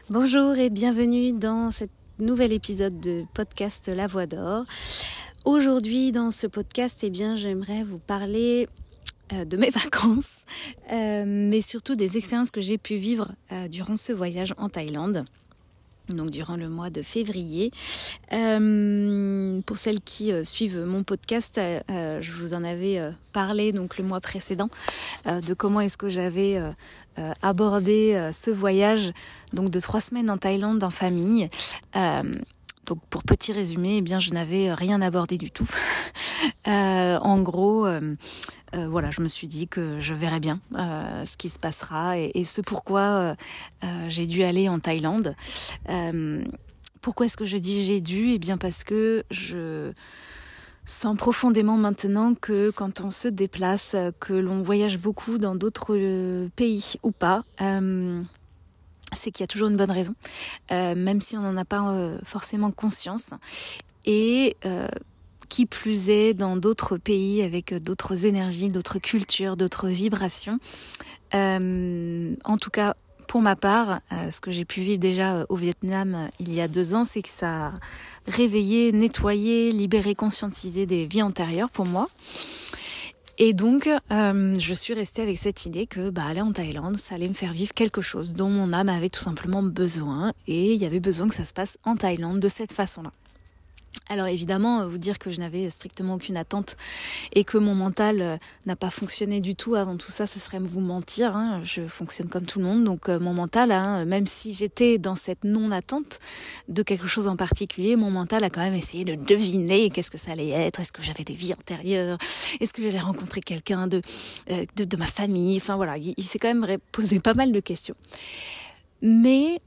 Bonjour et bienvenue dans cet nouvel épisode de podcast La Voix d'Or. Aujourd'hui dans ce podcast, j'aimerais vous parler de mes vacances, mais surtout des expériences que j'ai pu vivre durant ce voyage en Thaïlande. Donc durant le mois de février. Pour celles qui suivent mon podcast, je vous en avais parlé donc le mois précédent de comment est-ce que j'avais abordé ce voyage donc de 3 semaines en Thaïlande en famille. Donc pour petit résumé, je n'avais rien abordé du tout. En gros, je me suis dit que je verrais bien ce qui se passera et ce pourquoi j'ai dû aller en Thaïlande. Pourquoi est-ce que je dis j'ai dû ? Parce que je sens profondément maintenant que quand on se déplace, que l'on voyage beaucoup dans d'autres pays ou pas, c'est qu'il y a toujours une bonne raison, même si on n'en a pas forcément conscience. Et qui plus est dans d'autres pays avec d'autres énergies, d'autres cultures, d'autres vibrations. En tout cas, pour ma part, ce que j'ai pu vivre déjà au Vietnam il y a 2 ans, c'est que ça a réveillé, nettoyé, libéré, conscientisé des vies antérieures pour moi. Et donc, je suis restée avec cette idée que aller en Thaïlande, ça allait me faire vivre quelque chose dont mon âme avait tout simplement besoin. Et il y avait besoin que ça se passe en Thaïlande de cette façon-là. Alors évidemment, vous dire que je n'avais strictement aucune attente et que mon mental n'a pas fonctionné du tout avant tout ça, ce serait vous mentir. Je fonctionne comme tout le monde, donc mon mental, même si j'étais dans cette non-attente de quelque chose en particulier, mon mental a quand même essayé de deviner qu'est-ce que ça allait être, est-ce que j'avais des vies antérieures, est-ce que j'allais rencontrer quelqu'un de ma famille, enfin voilà, il s'est quand même posé pas mal de questions. Mais,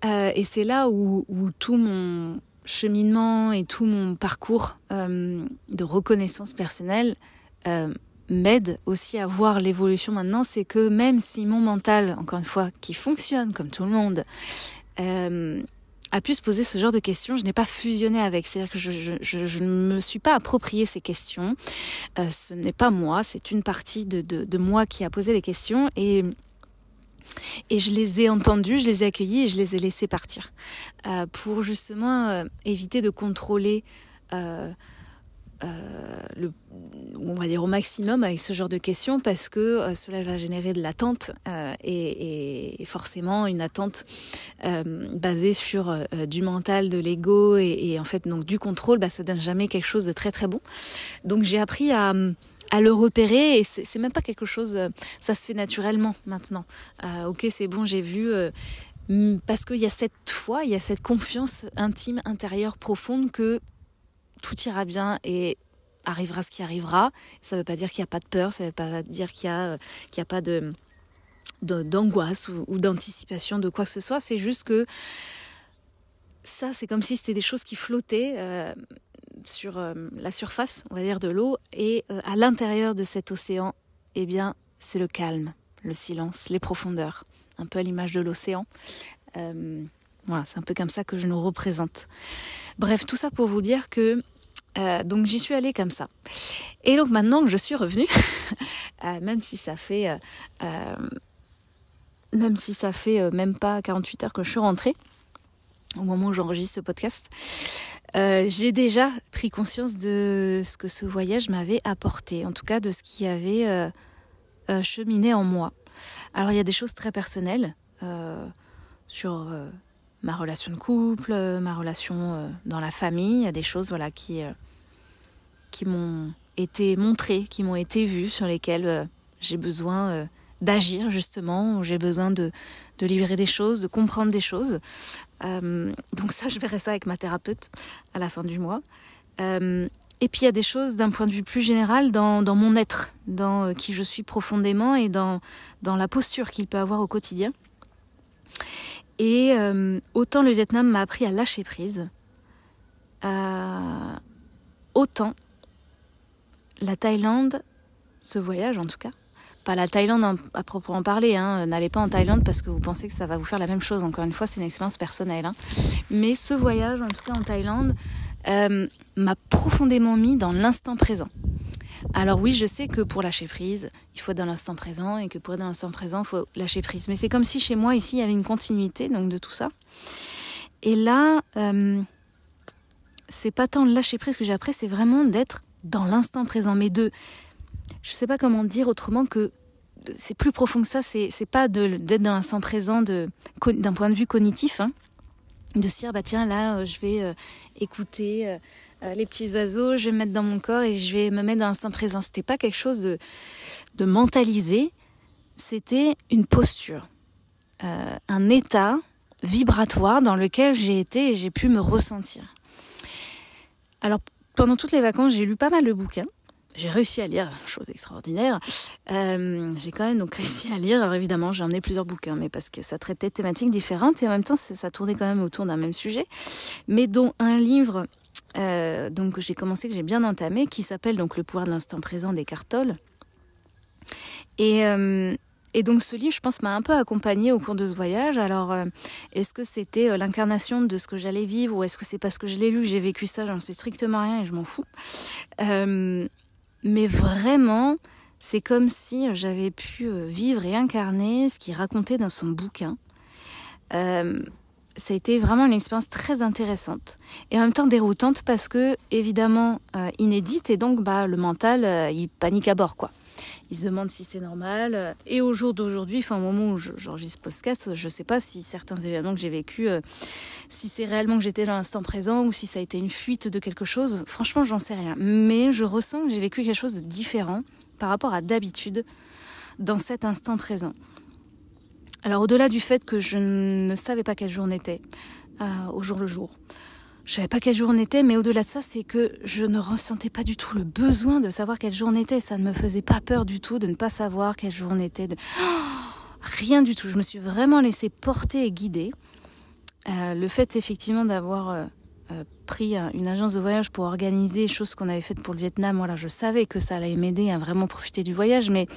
et c'est là où tout mon cheminement et tout mon parcours de reconnaissance personnelle m'aide aussi à voir l'évolution maintenant, c'est que même si mon mental, encore une fois, qui fonctionne comme tout le monde, a pu se poser ce genre de questions, je n'ai pas fusionné avec, c'est-à-dire que je ne me suis pas approprié ces questions, ce n'est pas moi, c'est une partie de moi qui a posé les questions et je les ai entendus, je les ai accueillis et je les ai laissés partir pour justement éviter de contrôler on va dire au maximum avec ce genre de questions parce que cela va générer de l'attente et forcément une attente basée sur du mental, de l'ego et en fait donc du contrôle, ça donne jamais quelque chose de très très bon. Donc j'ai appris à le repérer et c'est même pas quelque chose, ça se fait naturellement maintenant. Ok, c'est bon, j'ai vu, parce qu'il y a cette foi, il y a cette confiance intime, intérieure, profonde que tout ira bien et arrivera ce qui arrivera. Ça veut pas dire qu'il y a pas de peur, ça veut pas dire qu'il y a pas d'angoisse ou d'anticipation de quoi que ce soit. C'est juste que ça, c'est comme si c'était des choses qui flottaient sur la surface, on va dire, de l'eau, et à l'intérieur de cet océan, c'est le calme, le silence, les profondeurs, un peu à l'image de l'océan. Voilà, c'est un peu comme ça que je nous représente. Bref, tout ça pour vous dire que donc j'y suis allée comme ça. Et donc maintenant que je suis revenue, même si ça fait même pas 48 heures que je suis rentrée, au moment où j'enregistre ce podcast, j'ai déjà pris conscience de ce que ce voyage m'avait apporté, en tout cas de ce qui avait cheminé en moi. Alors il y a des choses très personnelles sur ma relation de couple, ma relation dans la famille, il y a des choses qui m'ont été montrées, qui m'ont été vues, sur lesquelles j'ai besoin d'agir justement, où j'ai besoin de libérer des choses, de comprendre des choses. Donc ça, je verrai ça avec ma thérapeute à la fin du mois. Et puis il y a des choses d'un point de vue plus général dans mon être, dans qui je suis profondément et dans la posture qu'il peut avoir au quotidien. Et autant le Vietnam m'a appris à lâcher prise, autant la Thaïlande, ce voyage en tout cas, pas la Thaïlande à proprement parler, n'allez pas en Thaïlande parce que vous pensez que ça va vous faire la même chose, encore une fois c'est une expérience personnelle, mais ce voyage en tout cas en Thaïlande m'a profondément mis dans l'instant présent. Alors oui, je sais que pour lâcher prise, il faut être dans l'instant présent et que pour être dans l'instant présent, il faut lâcher prise. Mais c'est comme si chez moi, ici, il y avait une continuité donc de tout ça. Et là, c'est pas tant le lâcher prise que j'ai appris, c'est vraiment d'être dans l'instant présent. Mais je sais pas comment dire autrement que c'est plus profond que ça. C'est pas d'être dans l'instant présent d'un point de vue cognitif, hein, de se dire bah tiens là je vais écouter les petits oiseaux, je vais me mettre dans mon corps et je vais me mettre dans l'instant présent. C'était pas quelque chose de mentalisé, c'était une posture, un état vibratoire dans lequel j'ai été et j'ai pu me ressentir. Alors pendant toutes les vacances, j'ai lu pas mal de bouquins. J'ai réussi à lire, chose extraordinaire. J'ai quand même donc réussi à lire. Alors évidemment, j'ai emmené plusieurs bouquins, mais parce que ça traitait de thématiques différentes et en même temps, ça tournait quand même autour d'un même sujet. Mais dont un livre donc que j'ai commencé, que j'ai bien entamé, qui s'appelle donc Le pouvoir de l'instant présent d'Eckhart Tolle. Et donc ce livre, je pense, m'a un peu accompagnée au cours de ce voyage. Alors, est-ce que c'était l'incarnation de ce que j'allais vivre ou est-ce que c'est parce que je l'ai lu que j'ai vécu ça? J'en sais strictement rien et je m'en fous. Mais vraiment, c'est comme si j'avais pu vivre et incarner ce qu'il racontait dans son bouquin. Ça a été vraiment une expérience très intéressante et en même temps déroutante parce que, évidemment, inédite et donc le mental, il panique à bord, quoi. Il se demande si c'est normal. Et au jour d'aujourd'hui, au moment où j'enregistre ce podcast, je ne sais pas si certains événements que j'ai vécus, si c'est réellement que j'étais dans l'instant présent ou si ça a été une fuite de quelque chose. Franchement, j'en sais rien. Mais je ressens que j'ai vécu quelque chose de différent par rapport à d'habitude dans cet instant présent. Alors au-delà du fait que je ne savais pas quel jour on était au jour le jour, je savais pas quel jour on était, mais au-delà de ça, c'est que je ne ressentais pas du tout le besoin de savoir quel jour on était. Ça ne me faisait pas peur du tout de ne pas savoir quel jour on était. Rien du tout. Je me suis vraiment laissée porter et guider. Le fait effectivement d'avoir pris une agence de voyage pour organiser chose qu'on avait faite pour le Vietnam, voilà, je savais que ça allait m'aider à vraiment profiter du voyage, mais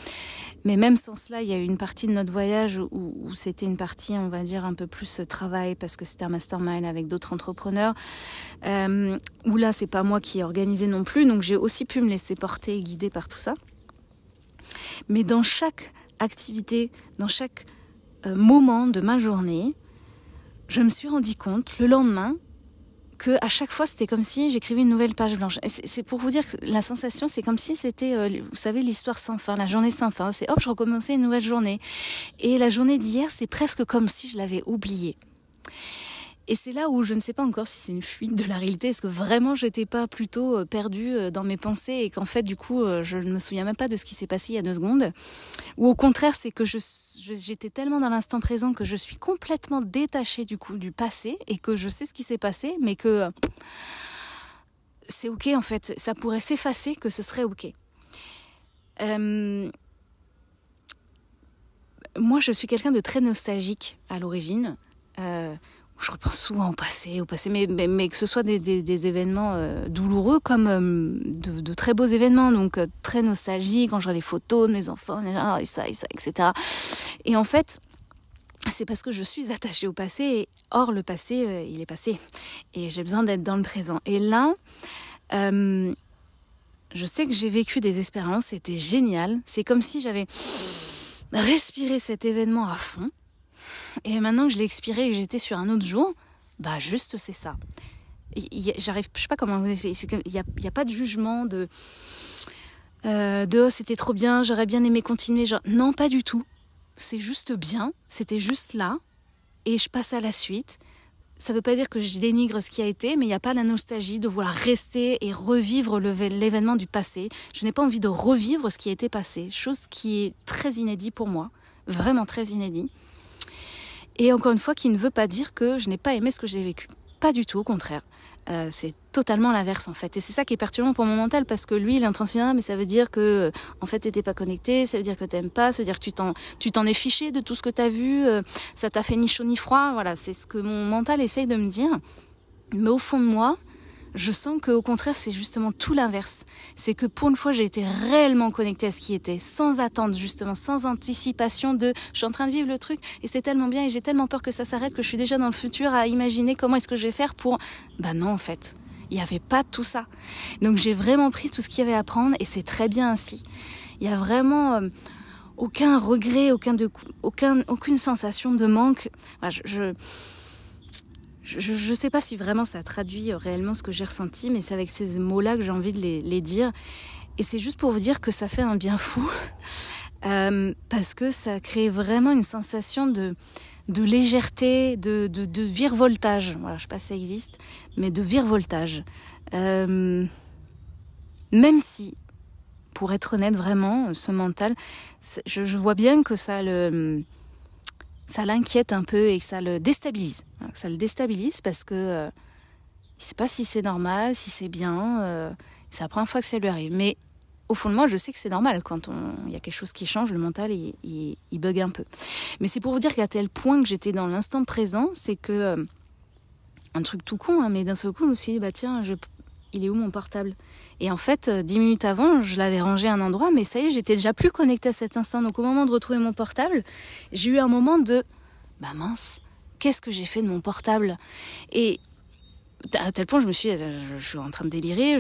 même sans cela, il y a eu une partie de notre voyage où c'était une partie, on va dire, un peu plus travail, parce que c'était un mastermind avec d'autres entrepreneurs, où là, c'est pas moi qui ai organisé non plus, donc j'ai aussi pu me laisser porter et guider par tout ça. Mais dans chaque activité, dans chaque moment de ma journée, je me suis rendu compte, le lendemain, que à chaque fois, c'était comme si j'écrivais une nouvelle page blanche. Et c'est pour vous dire que la sensation, c'est comme si c'était, vous savez, l'histoire sans fin, la journée sans fin. C'est hop, je recommençais une nouvelle journée. Et la journée d'hier, c'est presque comme si je l'avais oubliée. Et c'est là où je ne sais pas encore si c'est une fuite de la réalité. Est-ce que vraiment j'étais pas plutôt perdue dans mes pensées et qu'en fait, du coup, je ne me souviens même pas de ce qui s'est passé il y a 2 secondes. Ou au contraire, c'est que j'étais tellement dans l'instant présent que je suis complètement détachée du coup du passé et que je sais ce qui s'est passé, mais que c'est ok en fait. Ça pourrait s'effacer, que ce serait ok. Moi, je suis quelqu'un de très nostalgique à l'origine. Je repense souvent au passé, mais que ce soit des événements douloureux comme de très beaux événements, donc très nostalgiques, quand je vois les photos de mes enfants, et ça, etc. Et en fait, c'est parce que je suis attachée au passé, et or le passé, il est passé, et j'ai besoin d'être dans le présent. Et là, je sais que j'ai vécu des expériences, c'était génial, c'est comme si j'avais respiré cet événement à fond. Et maintenant que je l'ai expiré et que j'étais sur un autre jour, juste c'est ça. Je sais pas comment vous expliquer. Il y a pas de jugement de oh, c'était trop bien, j'aurais bien aimé continuer. Non, pas du tout. C'est juste bien, c'était juste là et je passe à la suite. Ça veut pas dire que je dénigre ce qui a été, mais il n'y a pas la nostalgie de vouloir rester et revivre l'événement du passé. Je n'ai pas envie de revivre ce qui a été passé, chose qui est très inédite pour moi, vraiment très inédite. Et encore une fois, qui ne veut pas dire que je n'ai pas aimé ce que j'ai vécu. Pas du tout, au contraire. C'est totalement l'inverse, en fait. Et c'est ça qui est perturbant pour mon mental, parce que lui, il est en train de se dire, mais ça veut dire que, en fait, t'étais pas connecté, ça veut dire que t'aimes pas, ça veut dire que tu t'en es fiché de tout ce que t'as vu, ça t'a fait ni chaud ni froid. Voilà, c'est ce que mon mental essaye de me dire. Mais au fond de moi, je sens qu'au contraire, c'est justement tout l'inverse. C'est que pour une fois, j'ai été réellement connectée à ce qui était, sans attente, justement, sans anticipation de « je suis en train de vivre le truc et c'est tellement bien et j'ai tellement peur que ça s'arrête que je suis déjà dans le futur à imaginer comment est-ce que je vais faire pour… » non, en fait. Il n'y avait pas tout ça. Donc j'ai vraiment pris tout ce qu'il y avait à prendre et c'est très bien ainsi. Il y a vraiment aucun regret, aucune sensation de manque. Voilà, je sais pas si vraiment ça traduit réellement ce que j'ai ressenti, mais c'est avec ces mots-là que j'ai envie de les dire. Et c'est juste pour vous dire que ça fait un bien fou, parce que ça crée vraiment une sensation de légèreté, de virevoltage. Voilà, je sais pas si ça existe, mais de virevoltage. Même si, pour être honnête, vraiment, ce mental, je vois bien que ça l'inquiète un peu et que ça le déstabilise. Ça le déstabilise parce que il sait pas si c'est normal, si c'est bien. C'est la première fois que ça lui arrive. Mais au fond de moi, je sais que c'est normal. Quand il y a quelque chose qui change, le mental, il bug un peu. Mais c'est pour vous dire qu'à tel point que j'étais dans l'instant présent, c'est que... un truc tout con, mais d'un seul coup, je me suis dit, tiens, il est où mon portable ? Et en fait, 10 minutes avant, je l'avais rangé à un endroit, mais ça y est, j'étais déjà plus connectée à cet instant. Donc au moment de retrouver mon portable, j'ai eu un moment de, mince, qu'est-ce que j'ai fait de mon portable ? Et à tel point, je me suis dit, je suis en train de délirer.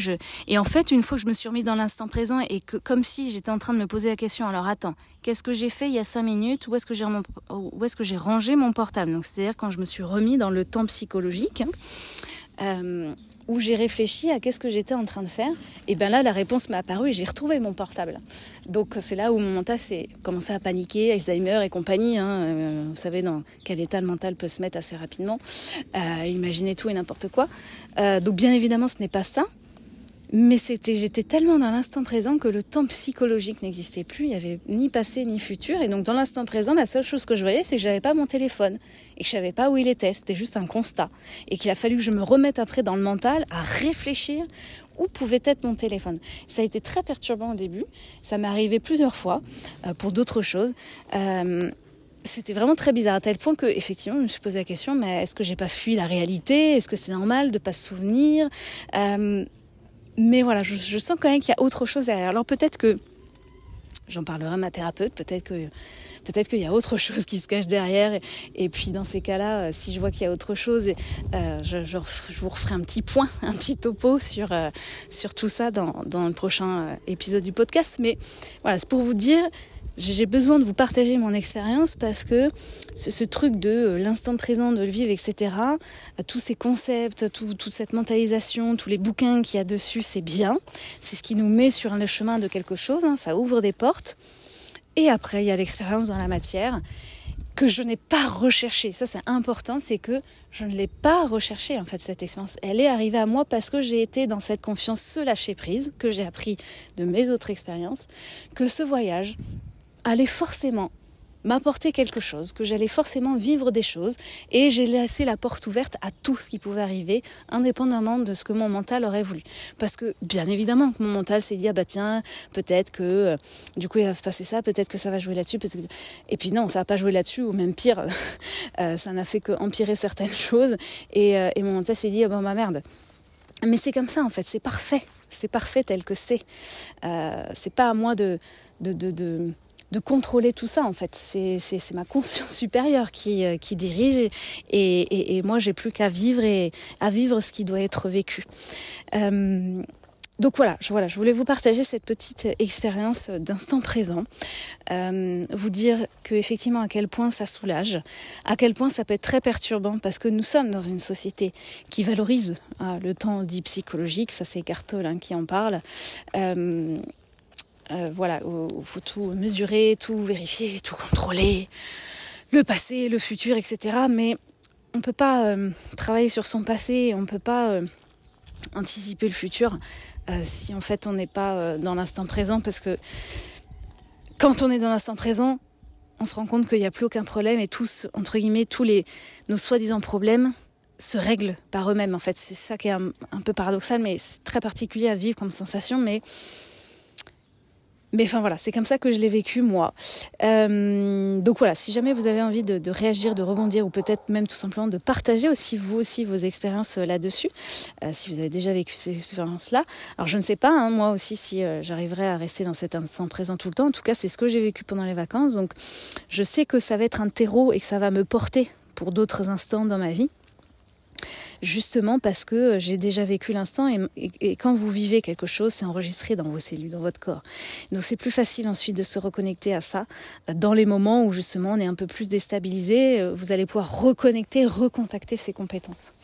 Et en fait, une fois que je me suis remis dans l'instant présent et que, comme si j'étais en train de me poser la question, alors attends, qu'est-ce que j'ai fait il y a 5 minutes ? Où est-ce que j'ai rangé mon portable ? Donc c'est-à-dire quand je me suis remis dans le temps psychologique, où j'ai réfléchi à qu'est-ce que j'étais en train de faire, et bien là, la réponse m'est apparue et j'ai retrouvé mon portable. Donc c'est là où mon mental s'est commencé à paniquer, Alzheimer et compagnie. Vous savez dans quel état le mental peut se mettre assez rapidement. Imaginez tout et n'importe quoi. Donc bien évidemment, ce n'est pas ça. Mais j'étais tellement dans l'instant présent que le temps psychologique n'existait plus. Il n'y avait ni passé ni futur. Et donc dans l'instant présent, la seule chose que je voyais, c'est que je n'avais pas mon téléphone. Et que je ne savais pas où il était. C'était juste un constat. Et qu'il a fallu que je me remette après dans le mental à réfléchir où pouvait être mon téléphone. Ça a été très perturbant au début. Ça m'est arrivé plusieurs fois pour d'autres choses. C'était vraiment très bizarre à tel point que effectivement je me suis posé la question, mais est-ce que j'ai pas fui la réalité ? Est-ce que c'est normal de pas se souvenir ? Mais voilà, je sens quand même qu'il y a autre chose derrière. Alors peut-être que, j'en parlerai à ma thérapeute, peut-être qu'il y a autre chose qui se cache derrière. Et puis dans ces cas-là, si je vois qu'il y a autre chose, je vous referai un petit point, un petit topo sur tout ça dans le prochain épisode du podcast. Mais voilà, c'est pour vous dire... J'ai besoin de vous partager mon expérience parce que ce truc de l'instant présent, de le vivre, etc., tous ces concepts, toute cette mentalisation, tous les bouquins qu'il y a dessus, c'est bien. C'est ce qui nous met sur le chemin de quelque chose, ça ouvre des portes. Et après, il y a l'expérience dans la matière que je n'ai pas recherchée. Ça, c'est important, c'est que je ne l'ai pas recherchée, en fait, cette expérience. Elle est arrivée à moi parce que j'ai été dans cette confiance, ce lâcher-prise, que j'ai appris de mes autres expériences, que ce voyage allait forcément m'apporter quelque chose, que j'allais forcément vivre des choses, et j'ai laissé la porte ouverte à tout ce qui pouvait arriver, indépendamment de ce que mon mental aurait voulu. Parce que, bien évidemment, que mon mental s'est dit, tiens, peut-être que, du coup, il va se passer ça, peut-être que ça va jouer là-dessus, peut-être... Et puis non, ça va pas jouer là-dessus, ou même pire, ça n'a fait qu'empirer certaines choses, et mon mental s'est dit, merde. Mais c'est comme ça, en fait, c'est parfait tel que c'est. C'est pas à moi de contrôler tout ça, en fait. C'est ma conscience supérieure qui dirige et moi j'ai plus qu'à vivre ce qui doit être vécu. Donc voilà, je voulais vous partager cette petite expérience d'instant présent, vous dire que effectivement à quel point ça soulage, à quel point ça peut être très perturbant parce que nous sommes dans une société qui valorise le temps dit psychologique, ça c'est Eckhart Tolle qui en parle. Voilà, il faut tout mesurer, tout vérifier, tout contrôler, le passé, le futur, etc. Mais on ne peut pas travailler sur son passé, on ne peut pas anticiper le futur si en fait on n'est pas dans l'instant présent, parce que quand on est dans l'instant présent, on se rend compte qu'il n'y a plus aucun problème et tous, entre guillemets, nos soi-disant problèmes se règlent par eux-mêmes. En fait, c'est ça qui est un peu paradoxal, mais c'est très particulier à vivre comme sensation, mais enfin voilà, c'est comme ça que je l'ai vécu moi. Donc voilà, si jamais vous avez envie de réagir, de rebondir, ou peut-être même tout simplement de partager aussi vous aussi vos expériences là-dessus, si vous avez déjà vécu ces expériences-là. Alors je ne sais pas, moi aussi, si j'arriverai à rester dans cet instant présent tout le temps. En tout cas, c'est ce que j'ai vécu pendant les vacances. Donc je sais que ça va être un terreau et que ça va me porter pour d'autres instants dans ma vie. justement parce que j'ai déjà vécu l'instant et quand vous vivez quelque chose, c'est enregistré dans vos cellules, dans votre corps. Donc c'est plus facile ensuite de se reconnecter à ça dans les moments où justement on est un peu plus déstabilisé. Vous allez pouvoir recontacter ces compétences.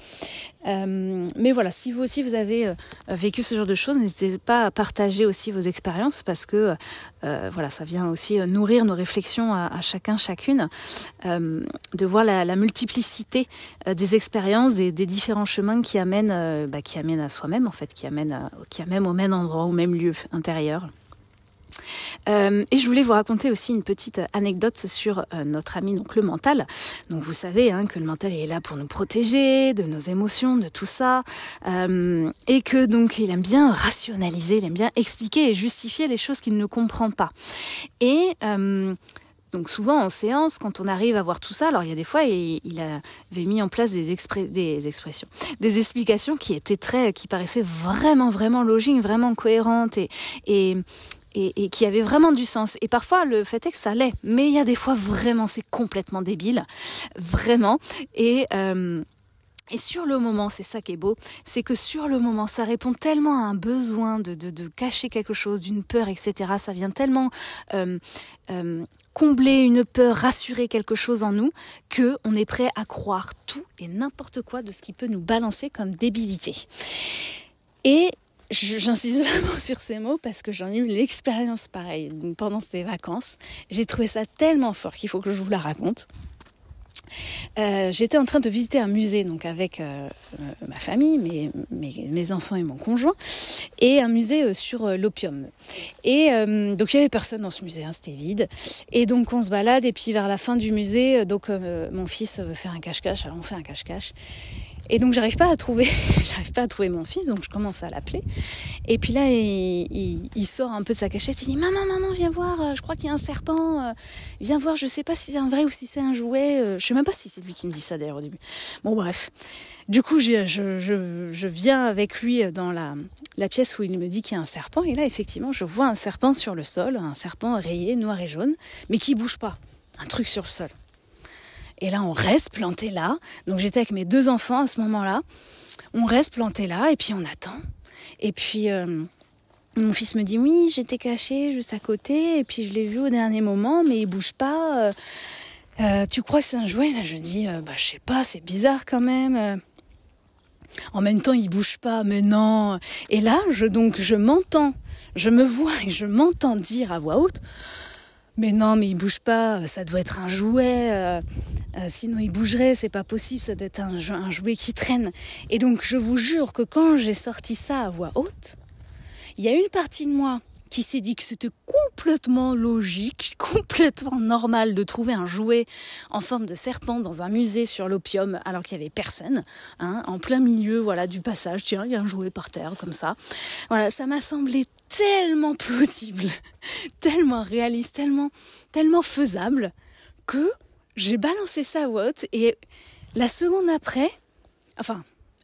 Mais voilà, si vous aussi vous avez vécu ce genre de choses, n'hésitez pas à partager aussi vos expériences parce que voilà, ça vient aussi nourrir nos réflexions à chacun, chacune, de voir la multiplicité des expériences, des différents chemins qui amènent à soi-même en fait, qui amènent au même endroit, au même lieu intérieur. Et je voulais vous raconter aussi une petite anecdote sur notre ami donc le mental. Donc vous savez que le mental est là pour nous protéger de nos émotions, de tout ça, et que donc il aime bien rationaliser, il aime bien expliquer et justifier les choses qu'il ne comprend pas. Et donc souvent en séance, quand on arrive à voir tout ça, alors il y a des fois il avait mis en place des explications qui paraissaient vraiment logiques, vraiment cohérentes et qui avait vraiment du sens. Et parfois, le fait est que ça l'est. Mais il y a des fois, vraiment, c'est complètement débile. Vraiment. Et sur le moment, c'est ça qui est beau, c'est que sur le moment, ça répond tellement à un besoin de cacher quelque chose, d'une peur, etc. Ça vient tellement combler une peur, rassurer quelque chose en nous, qu'on est prêt à croire tout et n'importe quoi de ce qui peut nous balancer comme débilité. Et j'insiste vraiment sur ces mots parce que j'en ai eu l'expérience pareille pendant ces vacances. J'ai trouvé ça tellement fort qu'il faut que je vous la raconte. J'étais en train de visiter un musée donc avec ma famille, mes enfants et mon conjoint, et un musée sur l'opium. Et donc il y avait personne dans ce musée, c'était vide. Et donc on se balade et puis vers la fin du musée, mon fils veut faire un cache-cache, alors on fait un cache-cache. Et donc j'arrive pas à trouver mon fils, donc je commence à l'appeler. Et puis là, il sort un peu de sa cachette, il dit maman, viens voir, je crois qu'il y a un serpent, viens voir, je sais pas si c'est un vrai ou si c'est un jouet, je sais même pas si c'est lui qui me dit ça d'ailleurs au début. Bon bref, du coup je viens avec lui dans la pièce où il me dit qu'il y a un serpent, et là effectivement je vois un serpent sur le sol, un serpent rayé noir et jaune, mais qui bouge pas, un truc sur le sol. Et là, on reste planté là. Donc, j'étais avec mes 2 enfants à ce moment-là. On reste planté là et puis on attend. Et puis, mon fils me dit, oui, j'étais caché juste à côté. Et puis, je l'ai vu au dernier moment, mais il bouge pas. Tu crois que c'est un jouet? Là, je dis, je sais pas, c'est bizarre quand même. En même temps, il bouge pas, mais non. Et là, je m'entends, je me vois et je m'entends dire à voix haute, mais non, mais il bouge pas, ça doit être un jouet, sinon il bougerait, c'est pas possible, ça doit être un jouet qui traîne. Et donc je vous jure que quand j'ai sorti ça à voix haute, il y a une partie de moi qui s'est dit que c'était complètement logique, complètement normal de trouver un jouet en forme de serpent dans un musée sur l'opium alors qu'il n'y avait personne, en plein milieu du passage. Tiens, il y a un jouet par terre comme ça. Voilà, ça m'a semblé tellement plausible, tellement réaliste, tellement faisable que j'ai balancé ça à voix haute et la seconde après,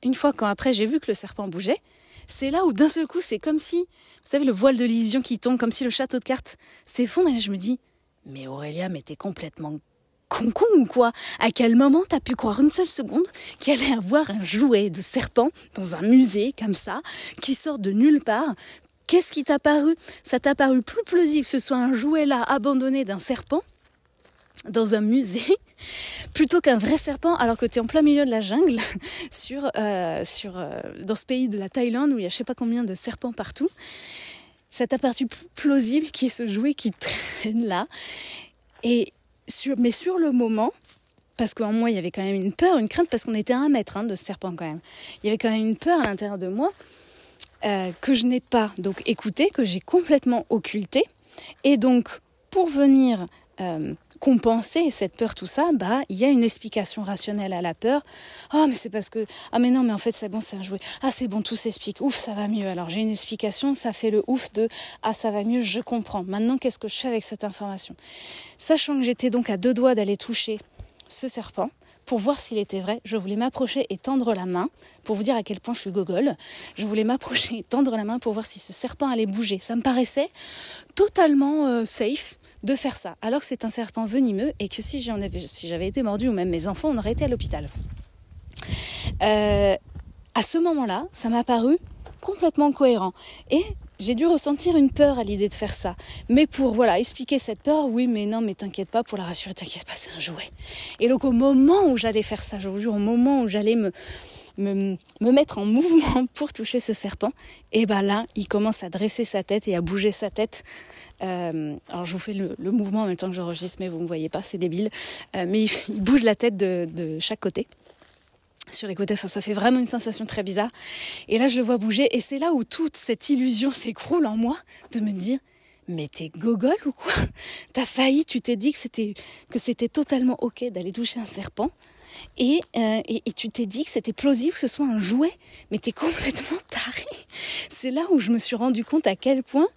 une fois après j'ai vu que le serpent bougeait, c'est là où d'un seul coup c'est comme si, vous savez, le voile de l'illusion qui tombe, comme si le château de cartes s'effondre, et je me dis, mais Aurélia, mais t'es complètement con ou quoi? À quel moment t'as pu croire une seule seconde qu'il allait avoir un jouet de serpent dans un musée comme ça, qui sort de nulle part? Qu'est-ce qui t'a paru? Ça t'a paru plus plausible que ce soit un jouet là abandonné d'un serpent dans un musée plutôt qu'un vrai serpent alors que tu es en plein milieu de la jungle dans ce pays de la Thaïlande où il y a je sais pas combien de serpents partout. Ça t'a paru plus plausible qu'il y ait ce jouet qui traîne là. Mais sur le moment, parce qu'en moi il y avait quand même une peur, une crainte, parce qu'on était à 1 mètre de ce serpent quand même. Il y avait quand même une peur à l'intérieur de moi que je n'ai pas donc écouté, que j'ai complètement occulté. Et donc pour venir compenser cette peur, tout ça, il y a une explication rationnelle à la peur. Ah, mais c'est parce que... Ah, mais non, mais en fait, c'est bon, c'est un jouet. Ah, c'est bon, tout s'explique. Ouf, ça va mieux. Alors, j'ai une explication, ça fait le ouf de... Ah, ça va mieux, je comprends. Maintenant, qu'est-ce que je fais avec cette information? Sachant que j'étais donc à 2 doigts d'aller toucher ce serpent, pour voir s'il était vrai, je voulais m'approcher et tendre la main, pour vous dire à quel point je suis gogole. Je voulais m'approcher et tendre la main pour voir si ce serpent allait bouger. Ça me paraissait totalement safe de faire ça, alors que c'est un serpent venimeux et que si j'avais été mordue, ou même mes enfants, on aurait été à l'hôpital. à ce moment-là, ça m'a paru complètement cohérent. Et j'ai dû ressentir une peur à l'idée de faire ça. Mais pour expliquer cette peur, oui, mais non, mais t'inquiète pas, pour la rassurer, t'inquiète pas, c'est un jouet. Et donc au moment où j'allais faire ça, je vous jure, au moment où j'allais me mettre en mouvement pour toucher ce serpent, et ben là, il commence à dresser sa tête et à bouger sa tête. Alors je vous fais le mouvement en même temps que j'enregistre, mais vous ne me voyez pas, c'est débile. Mais il bouge la tête de chaque côté. Sur les côtés, ça fait vraiment une sensation très bizarre. Et là, je le vois bouger, et c'est là où toute cette illusion s'écroule en moi, de me dire, mais t'es gogol ou quoi ? T'as failli, tu t'es dit que c'était totalement ok d'aller toucher un serpent, et tu t'es dit que c'était plausible que ce soit un jouet, mais t'es complètement taré. C'est là où je me suis rendu compte à quel point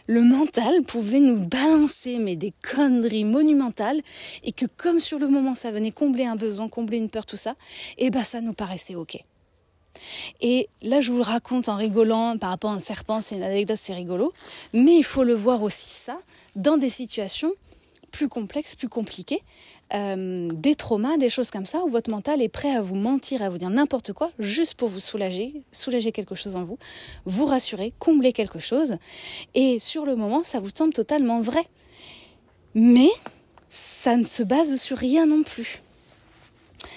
le mental pouvait nous balancer des conneries monumentales, et que comme sur le moment ça venait combler un besoin, combler une peur, tout ça, et ça nous paraissait ok. Et là je vous le raconte en rigolant par rapport à un serpent, c'est une anecdote, c'est rigolo, mais il faut le voir aussi ça dans des situations plus complexes, plus compliquées, des traumas, des choses comme ça, où votre mental est prêt à vous mentir, à vous dire n'importe quoi, juste pour vous soulager quelque chose en vous, vous rassurer, combler quelque chose, et sur le moment, ça vous semble totalement vrai. Mais ça ne se base sur rien non plus.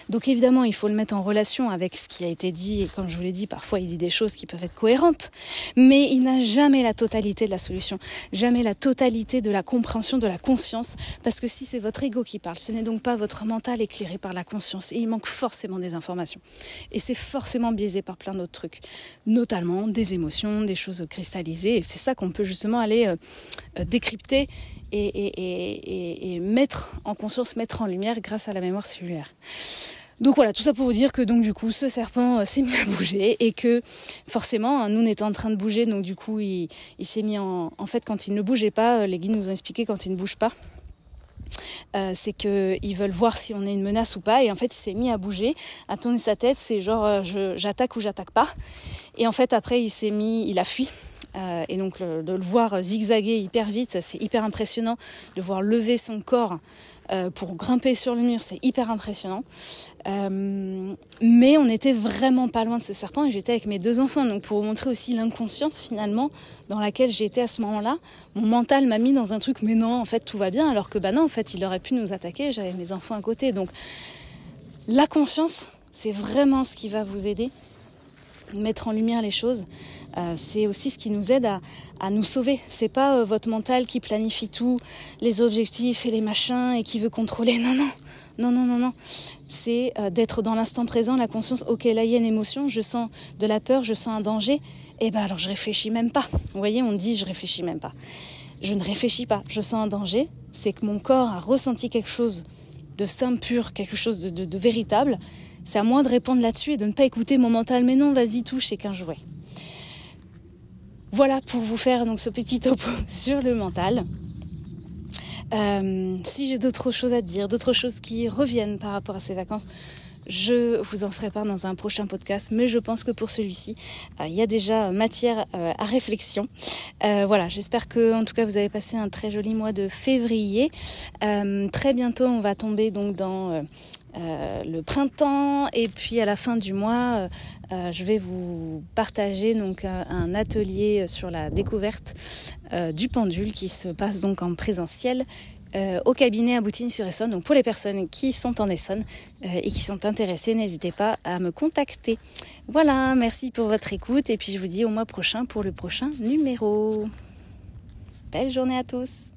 Donc évidemment, il faut le mettre en relation avec ce qui a été dit, et comme je vous l'ai dit, parfois il dit des choses qui peuvent être cohérentes, mais il n'a jamais la totalité de la solution, jamais la totalité de la compréhension, de la conscience, parce que si c'est votre ego qui parle, ce n'est donc pas votre mental éclairé par la conscience, et il manque forcément des informations. Et c'est forcément biaisé par plein d'autres trucs, notamment des émotions, des choses cristallisées, et c'est ça qu'on peut justement aller décrypter et mettre en conscience, mettre en lumière grâce à la mémoire cellulaire. Donc voilà, tout ça pour vous dire que donc du coup ce serpent s'est mis à bouger, et que forcément nous on était en train de bouger, donc du coup il s'est mis en fait, quand il ne bougeait pas, les guides nous ont expliqué, quand il ne bouge pas, c'est qu'ils veulent voir si on est une menace ou pas, et en fait il s'est mis à bouger, à tourner sa tête, c'est genre j'attaque ou j'attaque pas, et en fait après il a fui. Et donc de le voir zigzaguer hyper vite, c'est hyper impressionnant. De voir lever son corps pour grimper sur le mur, c'est hyper impressionnant. Mais on n'était vraiment pas loin de ce serpent, et j'étais avec mes 2 enfants. Donc pour vous montrer aussi l'inconscience finalement dans laquelle j'étais à ce moment-là, mon mental m'a mis dans un truc, mais non, en fait tout va bien, alors que non, en fait il aurait pu nous attaquer, j'avais mes enfants à côté. Donc la conscience, c'est vraiment ce qui va vous aider, mettre en lumière les choses. C'est aussi ce qui nous aide à nous sauver. C'est pas votre mental qui planifie tout, les objectifs et les machins, et qui veut contrôler. Non. C'est d'être dans l'instant présent, la conscience. Ok, là il y a une émotion, je sens de la peur, je sens un danger. Et alors je réfléchis même pas. Vous voyez, on dit je réfléchis même pas. Je ne réfléchis pas. Je sens un danger. C'est que mon corps a ressenti quelque chose de sain, pur, quelque chose de véritable. C'est à moi de répondre là-dessus et de ne pas écouter mon mental. Mais non, vas-y, touche, c'est qu'un jouet. Voilà pour vous faire donc ce petit topo sur le mental. Si j'ai d'autres choses à dire, d'autres choses qui reviennent par rapport à ces vacances, je vous en ferai part dans un prochain podcast, mais je pense que pour celui-ci, il y a déjà matière à réflexion. Voilà, j'espère que en tout cas vous avez passé un très joli mois de février. Très bientôt, on va tomber donc dans le printemps, et puis à la fin du mois, je vais vous partager donc un atelier sur la découverte du pendule qui se passe donc en présentiel au cabinet à Boutignes-sur-Essonne. Donc pour les personnes qui sont en Essonne et qui sont intéressées, n'hésitez pas à me contacter. Voilà, merci pour votre écoute, et puis je vous dis au mois prochain pour le prochain numéro. Belle journée à tous.